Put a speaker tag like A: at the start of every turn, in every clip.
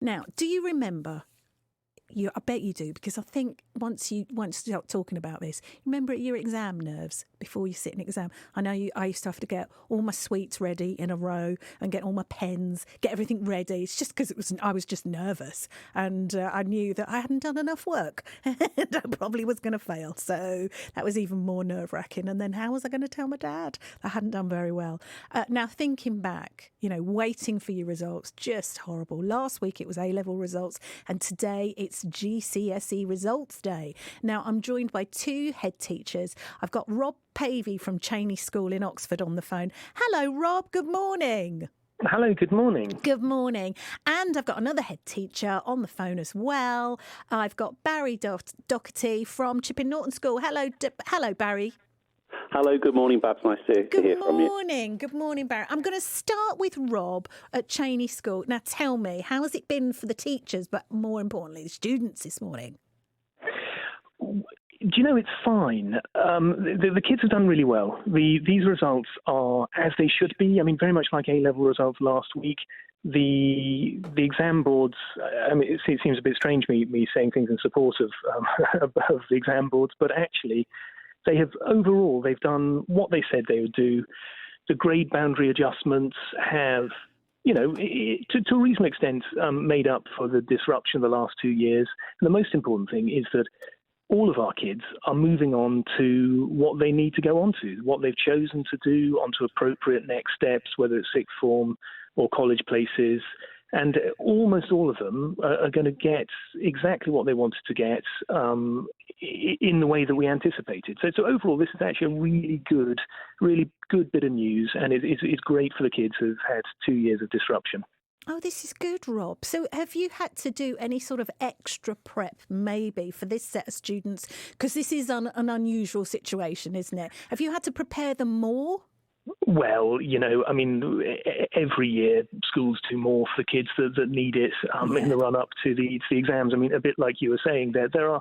A: Now, do you remember? I bet you do, because I think once you start talking about this, remember your exam nerves before you sit an exam. I know I used to have to get all my sweets ready in a row and get all my pens, get everything ready. It's just because I was just nervous, and I knew that I hadn't done enough work and I probably was going to fail. So that was even more nerve-wracking. And then how was I going to tell my dad I hadn't done very well? Now, thinking back, waiting for your results, just horrible. Last week it was A-level results, and today it's GCSE results day. Now, I'm joined by two head teachers. I've got Rob Pavey from Cheney School in Oxford on the phone. Hello, Rob. Good morning.
B: Hello, good morning.
A: Good morning. And I've got another head teacher on the phone as well. I've got Barry Doherty from Norton School. Hello, Barry.
C: Hello, good morning, Babs. Nice to hear from you.
A: Good morning, Barry. I'm going to start with Rob at Cheney School. Now, tell me, how has it been for the teachers, but more importantly, the students this morning?
B: Do you know, it's fine. The kids have done really well. These results are as they should be. I mean, very much like A-level results last week. The exam boards, it seems a bit strange me saying things in support of the exam boards, but actually they've done what they said they would do. The grade boundary adjustments have, to a reasonable extent, made up for the disruption of the last 2 years. And the most important thing is that all of our kids are moving on to what they need to go on to, what they've chosen to do, onto appropriate next steps, whether it's sixth form or college places. And almost all of them are going to get exactly what they wanted to get in the way that we anticipated. So overall, this is actually a really good bit of news, and it's great for the kids who've had 2 years of disruption.
A: Oh, this is good, Rob. So have you had to do any sort of extra prep maybe for this set of students? Because this is an unusual situation, isn't it? Have you had to prepare them more?
B: Well, every year schools do more for kids that need it in the run-up to the exams. I mean, a bit like you were saying, there are,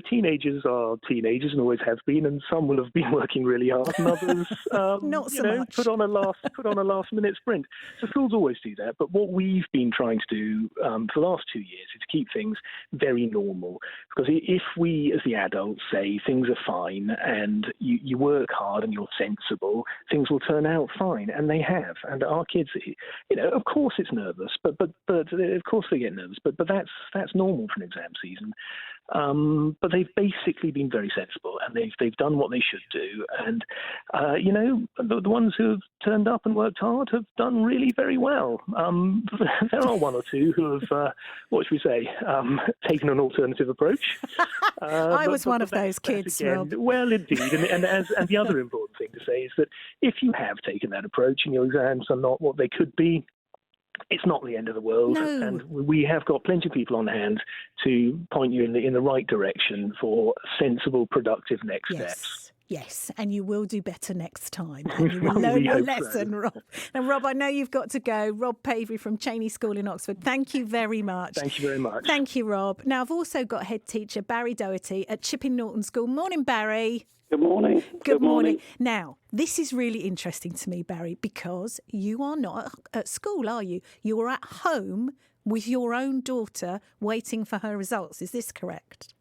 B: teenagers are teenagers and always have been, and some will have been working really hard, and others,
A: not so much.
B: put on a last-minute sprint. So schools always do that. But what we've been trying to do for the last 2 years is to keep things very normal. Because if we, as the adults, say things are fine and you work hard and you're sensible, things will turn out fine, and they have. And our kids, of course it's nervous, but of course they get nervous, but that's normal for an exam season. But they've basically been very sensible, and they've done what they should do. And the ones who have turned up and worked hard have done really very well. There are one or two who have, taken an alternative approach.
A: I was one of those kids, Rob.
B: Well, indeed, and the other important thing to say is that if you have taken that approach and your exams are not what they could be, it's not the end of the world,
A: no.
B: And we have got plenty of people on hand to point you in the right direction for sensible, productive next steps.
A: Yes, and you will do better next time, and you will learn your lesson, so. Rob. Now, Rob, I know you've got to go. Rob Pavey from Cheney School in Oxford, thank you very much.
B: Thank you very much.
A: Thank you, Rob. Now, I've also got head teacher Barry Doherty at Norton School. Morning, Barry.
C: Good morning.
A: Good morning. Now, this is really interesting to me, Barry, because you are not at school, are you? You are at home with your own daughter waiting for her results. Is this correct?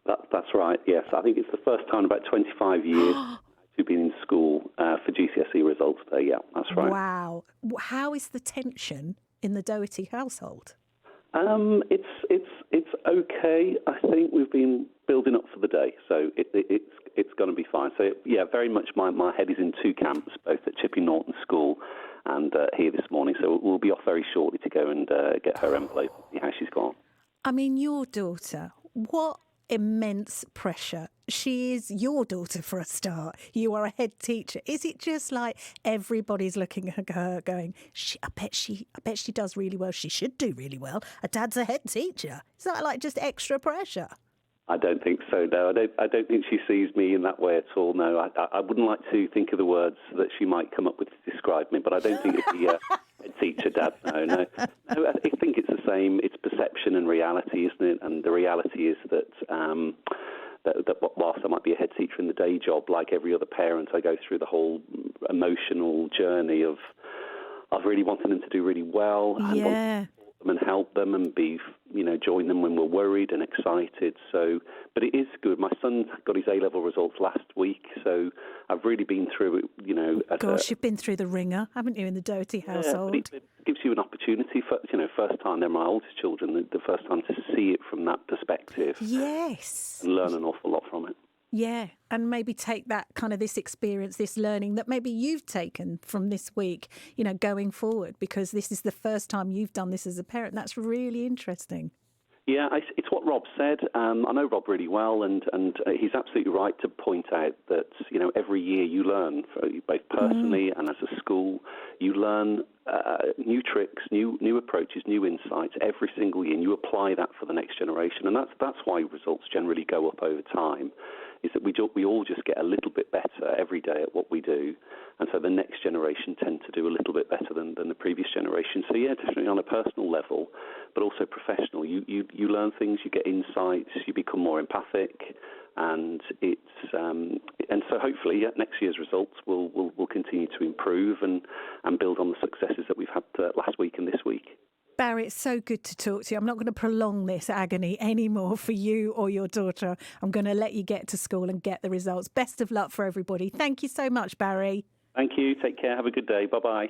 C: That's right, yes. I think it's the first time in about 25 years you've been in school for GCSE results day. Yeah, that's right.
A: Wow. How is the tension in the Doherty household?
C: It's okay. I think we've been building up for the day, so it's going to be fine. So, yeah, very much my head is in two camps, both at Norton School and here this morning. So we'll be off very shortly to go and get her envelope and see how she's gone.
A: I mean, your daughter, what immense pressure. She is your daughter for a start. You are a head teacher. Is it just like everybody's looking at her going, I bet she does really well. She should do really well. Her dad's a head teacher. Is that like just extra pressure?
C: I don't think so, no. I don't think she sees me in that way at all, no. I wouldn't like to think of the words that she might come up with to describe me, but I don't think it'd be a teacher, Dad, no. I think it's the same. It's perception and reality, isn't it? And the reality is that whilst I might be a head teacher in the day job, like every other parent, I go through the whole emotional journey of really wanting them to do really well and wanting them and help them and be, join them when we're worried and excited. So, but it is good. My son got his A-level results last week, so I've really been through it,
A: Gosh, you've been through the ringer, haven't you, in the Doherty household?
C: But it gives you an opportunity for, first time, they're my oldest children, the first time to see it from that perspective.
A: Yes.
C: And learn an awful lot from it.
A: Yeah, and maybe take that kind of this experience, this learning that maybe you've taken from this week, going forward, because this is the first time you've done this as a parent. That's really interesting.
C: Yeah, it's what Rob said. I know Rob really well, and he's absolutely right to point out that, every year you learn, both personally and as a school, you learn new tricks, new approaches, new insights every single year, and you apply that for the next generation. And that's why results generally go up over time, is that we all just get a little bit better every day at what we do. And so the next generation tend to do a little bit better than the previous generation. So, yeah, definitely on a personal level, but also professional. You learn things, you get insights, you become more empathic, and and so hopefully next year's results will continue to improve and build on the successes that we've had last week and this week.
A: Barry, it's so good to talk to you. I'm not going to prolong this agony anymore for you or your daughter. I'm going to let you get to school and get the results. Best of luck for everybody. Thank you so much, Barry.
C: Thank you. Take care. Have a good day. Bye-bye.